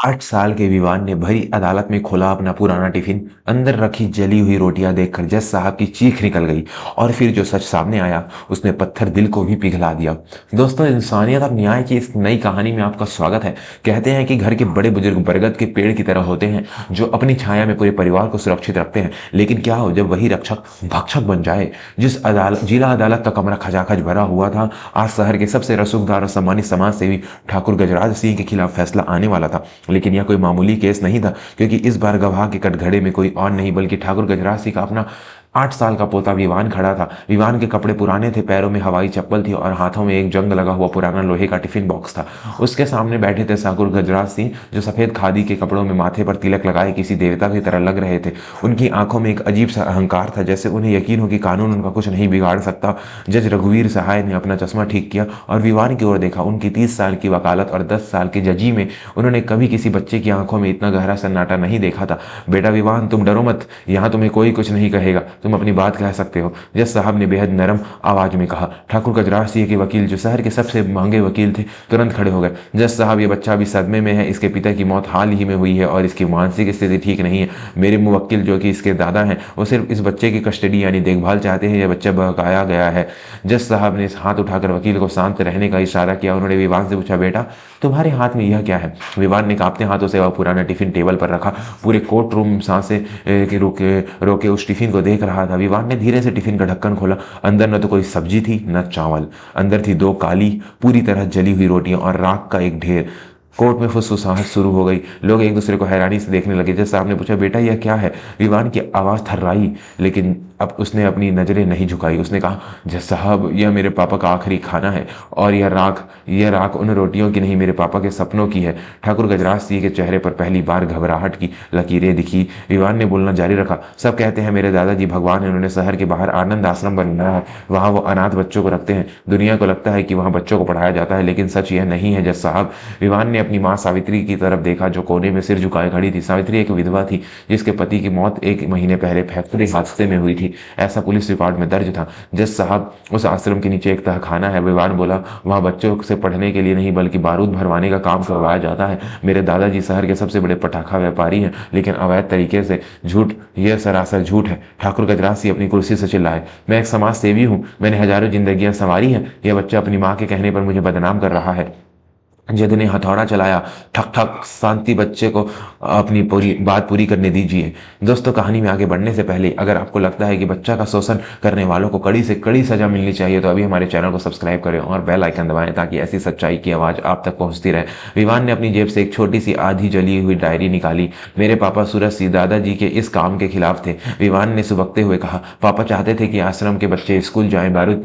8 साल के विवान ने भरी अदालत में खोला अपना पुराना टिफिन। अंदर रखी जली हुई रोटियां देखकर जज साहब की चीख निकल गई और फिर जो सच सामने आया उसने पत्थर दिल को भी पिघला दिया। दोस्तों, इंसानियत और न्याय की इस नई कहानी में आपका स्वागत है। कहते हैं कि घर के बड़े बुजुर्ग बरगद के पेड़ की तरह होते हैं जो अपनी छाया में पूरे परिवार को सुरक्षित रखते हैं। लेकिन क्या हो जब वही रक्षक भक्षक बन जाए। जिला अदालत का कमरा खचाखच भरा हुआ था। आज शहर के सबसे रसूखदार और सम्मानित समाज सेवी ठाकुर गजराज सिंह के खिलाफ फैसला आने वाला था। लेकिन यह कोई मामूली केस नहीं था, क्योंकि इस बार गवाह के कटघरे में कोई और नहीं बल्कि ठाकुर गजराज सिंह का अपना 8 साल का पोता विवान खड़ा था। विवान के कपड़े पुराने थे, पैरों में हवाई चप्पल थी और हाथों में एक जंग लगा हुआ पुराना लोहे का टिफिन बॉक्स था। उसके सामने बैठे थे ठाकुर गजराज सिंह, जो सफेद खादी के कपड़ों में माथे पर तिलक लगाए किसी देवता की तरह लग रहे थे। उनकी आंखों में एक अजीब सा अहंकार था, जैसे उन्हें यकीन हो कि कानून उनका कुछ नहीं बिगाड़ सकता। जज रघुवीर सहाय ने अपना चश्मा ठीक किया और विवान की ओर देखा। उनकी 30 साल की वकालत और 10 साल की जजी में उन्होंने कभी किसी बच्चे की आंखों में इतना गहरा सन्नाटा नहीं देखा था। बेटा विवान, तुम डरो मत, यहाँ तुम्हें कोई कुछ नहीं कहेगा, तुम अपनी बात कह सकते हो, जज साहब ने बेहद नरम आवाज में कहा। ठाकुर गजराज सिंह के वकील, जो शहर के सबसे महंगे वकील थे, तुरंत खड़े हो गए। जज साहब, ये बच्चा अभी सदमे में है। इसके पिता की मौत हाल ही में हुई है और इसकी मानसिक स्थिति ठीक नहीं है। मेरे मुवक्किल, जो कि इसके दादा हैं, वो सिर्फ इस बच्चे की कस्टडी यानी देखभाल चाहते हैं। यह बच्चा बहकाया गया है। जज साहब ने हाथ उठाकर वकील को शांत रहने का इशारा किया। उन्होंने विवान से पूछा, बेटा तुम्हारे हाथ में यह क्या है? विवान ने कांपते हाथों से वह पुराना टिफिन टेबल पर रखा। पूरे कोर्ट रूम सांसें रोके रोके उस टिफिन को देख रहा था। विवान ने धीरे से टिफिन का ढक्कन खोला। अंदर न तो कोई सब्जी थी न चावल। अंदर थी 2 काली पूरी तरह जली हुई रोटियां और राख का एक ढेर। कोर्ट में फुसफुसाहट शुरू हो गई। लोग एक दूसरे को हैरानी से देखने लगे। जज साहब ने पूछा, बेटा यह क्या है? विवान की आवाज़ थर्राई, लेकिन अब उसने अपनी नज़रें नहीं झुकाई। उसने कहा, जज साहब यह मेरे पापा का आखिरी खाना है और यह राख उन रोटियों की नहीं, मेरे पापा के सपनों की है। ठाकुर गजराज सिंह के चेहरे पर पहली बार घबराहट की लकीरें दिखी। विवान ने बोलना जारी रखा, सब कहते हैं मेरे दादाजी भगवान है। उन्होंने शहर के बाहर आनंद आश्रम बनाया है। वहाँ वो अनाथ बच्चों को रखते हैं। दुनिया को लगता है कि वहाँ बच्चों को पढ़ाया जाता है, लेकिन सच यह नहीं है जज साहब। विवान ने अपनी माँ सावित्री की तरफ देखा, जो कोने में सिर झुकाए खड़ी थी। सावित्री एक विधवा थी जिसके पति की मौत 1 महीने पहले फैक्ट्री हादसे में हुई थी, ऐसा पुलिस रिकॉर्ड में दर्ज था। जज साहब, उस आश्रम के नीचे एक तहखाना है। विवान बोला, वहाँ बच्चों से पढ़ने के लिए नहीं बल्कि बारूद भरवाने का काम करवाया जाता है। मेरे दादाजी शहर के सबसे बड़े पटाखा व्यापारी हैं, लेकिन अवैध तरीके से। झूठ, यह सरासर झूठ है। ठाकुर गजराज सिंह अपनी कुर्सी से चिल्लाए, मैं एक समाज सेवी हूँ, मैंने हजारों जिंदगियां संवारी हैं। यह बच्चा अपनी माँ के कहने पर मुझे बदनाम कर रहा है। जज ने हथौड़ा चलाया। ठक ठक। शांति, बच्चे को अपनी पूरी बात पूरी करने दीजिए। दोस्तों, कहानी में आगे बढ़ने से पहले अगर आपको लगता है कि बच्चा का शोषण करने वालों को कड़ी से कड़ी सजा मिलनी चाहिए तो अभी हमारे चैनल को सब्सक्राइब करें और बेल आइकन दबाएं, ताकि ऐसी सच्चाई की आवाज़ आप तक पहुंचती रहे। विवान ने अपनी जेब से एक छोटी सी आधी जली हुई डायरी निकाली। मेरे पापा सूरज सिंह दादाजी के इस काम के खिलाफ थे। विवान ने सुबकते हुए कहा, पापा चाहते थे कि आश्रम के बच्चे स्कूल जाएं, बारूद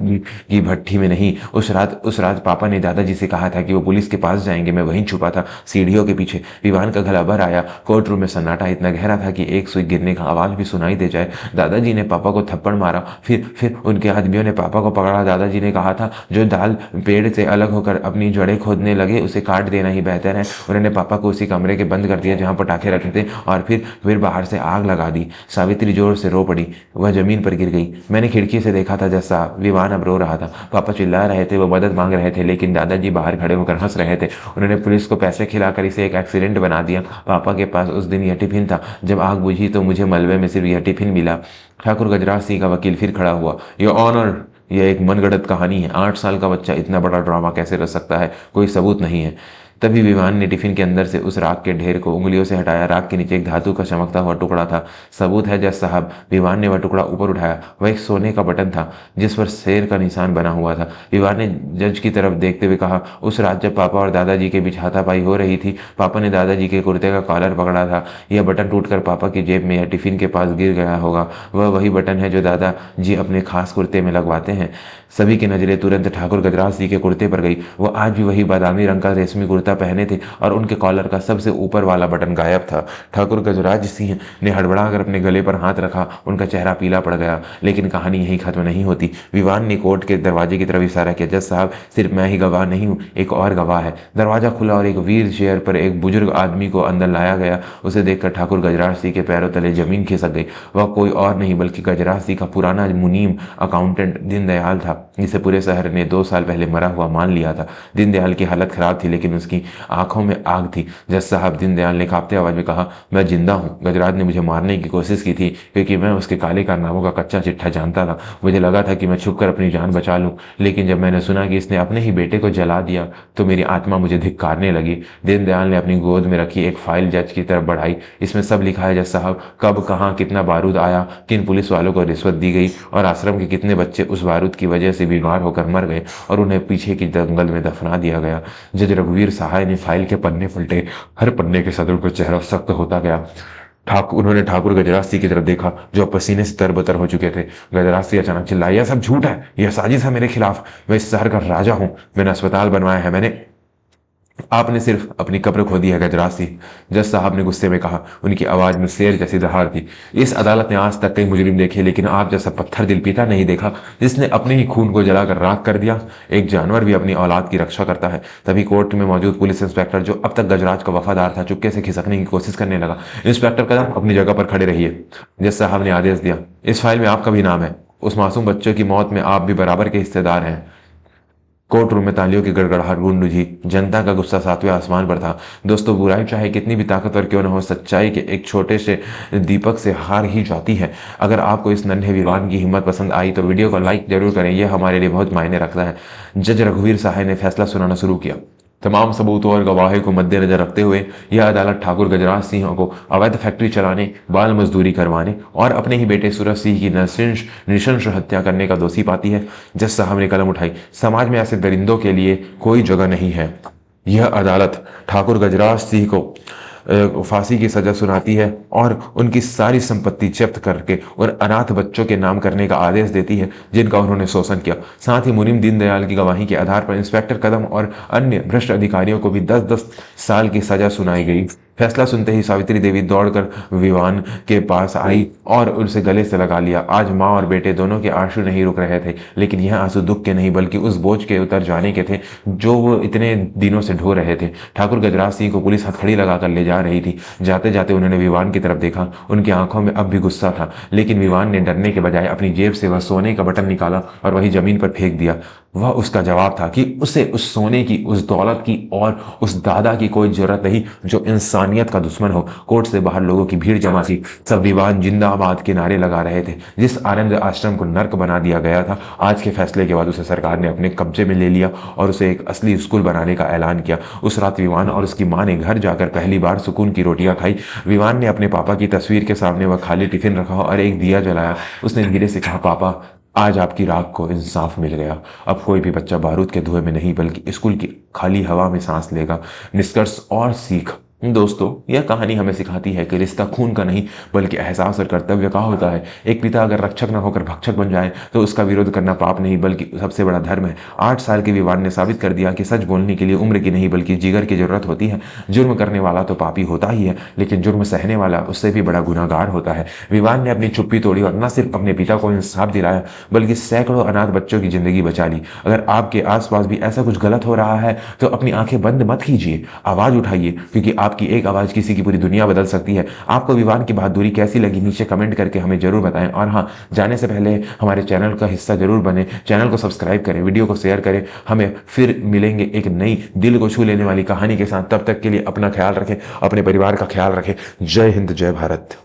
की भट्ठी में नहीं। उस रात पापा ने दादाजी से कहा था कि वो पुलिस के पास जाएंगे। मैं वहीं छुपा था, सीढ़ियों के पीछे। विवान का गला भर आया। कोर्ट रूम में सन्नाटा इतना गहरा था कि एक सुई गिरने का आवाज भी सुनाई दे जाए। दादाजी ने पापा को थप्पड़ मारा। फिर उनके आदमियों ने पापा को पकड़ा। दादाजी ने कहा था, जो दाल पेड़ से अलग होकर अपनी जड़ें खोदने लगे उसे काट देना ही बेहतर है। उन्होंने पापा को उसी कमरे के बंद कर दिया जहां पटाखे रखे थे और फिर बाहर से आग लगा दी। सावित्री जोर से रो पड़ी। वह जमीन पर गिर गई। मैंने खिड़की से देखा था जैसा। विवान अब रो रहा था। पापा चिल्ला रहे थे, वो मदद मांग रहे थे, लेकिन दादाजी बाहर खड़े होकर हंस रहे थे। उन्होंने पुलिस को पैसे खिलाकर इसे एक एक्सीडेंट बना दिया। पापा के पास उस दिन यह टिफिन था। जब आग बुझी तो मुझे मलबे में सिर्फ यह टिफिन मिला। ठाकुर गजराज सिंह का वकील फिर खड़ा हुआ। योर ऑनर, यह एक मनगढ़ंत कहानी है। 8 साल का बच्चा इतना बड़ा ड्रामा कैसे रच सकता है? कोई सबूत नहीं है। तभी विवान ने टिफिन के अंदर से उस राख के ढेर को उंगलियों से हटाया। राख के नीचे एक धातु का चमकता हुआ टुकड़ा था। सबूत है जज साहब। विवान ने वह टुकड़ा ऊपर उठाया। वह एक सोने का बटन था जिस पर शेर का निशान बना हुआ था। विवान ने जज की तरफ देखते हुए कहा, उस रात जब पापा और दादाजी के बीच हाथापाई हो रही थी, पापा ने दादाजी के कुर्ते का कॉलर पकड़ा था। यह बटन टूटकर पापा की जेब में या टिफिन के पास गिर गया होगा। वह वही बटन है जो दादाजी अपने खास कुर्ते में लगवाते हैं। सभी की नजरें तुरंत ठाकुर गजराज सिंह के कुर्ते पर गई। वो आज भी वही बादामी रंग का रेशमी कुर्ता पहने थे और उनके कॉलर का सबसे ऊपर वाला बटन गायब था। ठाकुर गजराज सिंह ने हड़बड़ाकर अपने गले पर हाथ रखा। उनका चेहरा पीला पड़ गया। लेकिन कहानी यहीं खत्म नहीं होती। विवान ने कोर्ट के दरवाजे की तरफ इशारा किया। जज साहब, सिर्फ मैं ही गवाह नहीं हूँ, एक और गवाह है। दरवाजा खुला और एक व्हील चेयर पर एक बुजुर्ग आदमी को अंदर लाया गया। उसे देखकर ठाकुर गजराज सिंह के पैरों तले जमीन खिसक गई। वह कोई और नहीं बल्कि गजराज सिंह का पुराना मुनीम अकाउंटेंट दीनदयाल था, जिसे पूरे शहर ने 2 साल पहले मरा हुआ मान लिया था। दीनदयाल की हालत खराब थी, लेकिन उसकी अपनी आंखों में आग थी। जज साहब, दीनदयाल ने कांपते आवाज में कहा, मैं जिंदा हूँ। गजराज ने मुझे मारने की कोशिश की थी क्योंकि मैं उसके काले कारनामों का कच्चा चिट्ठा जानता था। मुझे लगा था कि मैं छुपकर अपनी जान बचा लूं, लेकिन जब मैंने सुना कि इसने अपने ही बेटे को जला दिया तो मेरी आत्मा मुझे धिक्कारने लगी। दीनदयाल ने अपनी गोद में रखी एक फाइल जज की तरफ बढ़ाई। इसमें सब लिखा है जज साहब, कब, कहाँ, कितना बारूद आया, किन पुलिस वालों को रिश्वत दी गई और आश्रम के कितने बच्चे उस बारूद की वजह से बीमार होकर मर गए और उन्हें पीछे की जंगल में दफना दिया गया। जज रघुवीर सहाय ने फाइल के पन्ने पलटे। हर पन्ने के सदर पर चेहरा सख्त होता गया। उन्होंने ठाकुर गजराज सिंह की तरफ देखा जो पसीने से तरबतर हो चुके थे। गजराज सिंह अचानक चिल्लाया, यह सब झूठ है, यह साजिश है मेरे खिलाफ। मैं इस शहर का राजा हूं, मैंने अस्पताल बनवाया है, आपने सिर्फ अपनी कब्र खो दी है गजराज सिंह। जज साहब ने गुस्से में कहा, उनकी आवाज में शेर जैसी दहाड़ थी। इस अदालत ने आज तक कई मुजरिम देखे, लेकिन आप जैसा पत्थर दिल पीता नहीं देखा जिसने अपने ही खून को जलाकर राख कर दिया। एक जानवर भी अपनी औलाद की रक्षा करता है। तभी कोर्ट में मौजूद पुलिस इंस्पेक्टर, जो अब तक गजराज का वफादार था, चुपके से खिसकने की कोशिश करने लगा। इंस्पेक्टर कदम, अपनी जगह पर खड़े रहिए। जज साहब ने आदेश दिया, इस फाइल में आपका भी नाम है। उस मासूम बच्चों की मौत में आप भी बराबर के हिस्सेदार हैं। कोर्ट रूम में तालियों की गड़गड़ाहट गूंज उठी। जनता का गुस्सा सातवें आसमान पर था। दोस्तों, बुराई चाहे कितनी भी ताकतवर क्यों न हो, सच्चाई के एक छोटे से दीपक से हार ही जाती है। अगर आपको इस नन्हे वीरान की हिम्मत पसंद आई तो वीडियो को लाइक जरूर करें, यह हमारे लिए बहुत मायने रखता है। जज रघुवीर सहाय ने फैसला सुनाना शुरू किया। तमाम सबूतों और गवाही को मद्देनजर रखते हुए यह अदालत ठाकुर गजराज सिंह को अवैध फैक्ट्री चलाने, बाल मजदूरी करवाने और अपने ही बेटे सूरज सिंह की नृशंस हत्या करने का दोषी पाती है। जज साहब ने कलम उठाई। समाज में ऐसे दरिंदों के लिए कोई जगह नहीं है। यह अदालत ठाकुर गजराज सिंह को फांसी की सजा सुनाती है और उनकी सारी संपत्ति जब्त करके उन अनाथ बच्चों के नाम करने का आदेश देती है जिनका उन्होंने शोषण किया। साथ ही मुनीम दीनदयाल की गवाही के आधार पर इंस्पेक्टर कदम और अन्य भ्रष्ट अधिकारियों को भी 10-10 साल की सजा सुनाई गई। फैसला सुनते ही सावित्री देवी दौड़कर विवान के पास आई और उनसे गले से लगा लिया। आज माँ और बेटे दोनों के आंसू नहीं रुक रहे थे, लेकिन यह आंसू दुख के नहीं बल्कि उस बोझ के उतर जाने के थे जो वो इतने दिनों से ढो रहे थे। ठाकुर गजराज सिंह को पुलिस हथकड़ी लगाकर ले जा रही थी। जाते जाते उन्होंने विवान की तरफ देखा। उनकी आंखों में अब भी गुस्सा था, लेकिन विवान ने डरने के बजाय अपनी जेब से वह सोने का बटन निकाला और वही जमीन पर फेंक दिया। वह उसका जवाब था कि उसे उस सोने की, उस दौलत की और उस दादा की कोई जरूरत नहीं जो इंसानियत का दुश्मन हो। कोर्ट से बाहर लोगों की भीड़ जमा थी। सब विवान जिंदाबाद के नारे लगा रहे थे। जिस आनंद आश्रम को नर्क बना दिया गया था, आज के फैसले के बाद उसे सरकार ने अपने कब्जे में ले लिया और उसे एक असली स्कूल बनाने का ऐलान किया। उस रात विवान और उसकी मां ने घर जाकर पहली बार सुकून की रोटियां खाई। विवान ने अपने पापा की तस्वीर के सामने वह खाली टिफिन रखा और एक दिया जलाया। उसने धीरे से कहा, पापा, आज आपकी राख को इंसाफ मिल गया। अब कोई भी बच्चा बारूद के धुएं में नहीं बल्कि स्कूल की खाली हवा में सांस लेगा। निष्कर्ष और सीख। दोस्तों, यह कहानी हमें सिखाती है कि रिश्ता खून का नहीं बल्कि एहसास और कर्तव्य का होता है। एक पिता अगर रक्षक न होकर भक्षक बन जाए तो उसका विरोध करना पाप नहीं बल्कि सबसे बड़ा धर्म है। 8 साल के विवान ने साबित कर दिया कि सच बोलने के लिए उम्र की नहीं बल्कि जिगर की जरूरत होती है। जुर्म करने वाला तो पापी होता ही है, लेकिन जुर्म सहने वाला उससे भी बड़ा गुनाहगार होता है। विवान ने अपनी चुप्पी तोड़ी और न सिर्फ अपने पिता को इंसाफ दिलाया बल्कि सैकड़ों अनाथ बच्चों की जिंदगी बचा ली। अगर आपके आसपास भी ऐसा कुछ गलत हो रहा है तो अपनी आंखें बंद मत कीजिए, आवाज उठाइए, क्योंकि आपकी एक आवाज किसी की पूरी दुनिया बदल सकती है। आपको विवान की बहादुरी कैसी लगी नीचे कमेंट करके हमें जरूर बताएं। और हाँ, जाने से पहले हमारे चैनल का हिस्सा जरूर बने, चैनल को सब्सक्राइब करें, वीडियो को शेयर करें। हमें फिर मिलेंगे एक नई दिल को छू लेने वाली कहानी के साथ। तब तक के लिए अपना ख्याल रखें, अपने परिवार का ख्याल रखें। जय हिंद, जय भारत।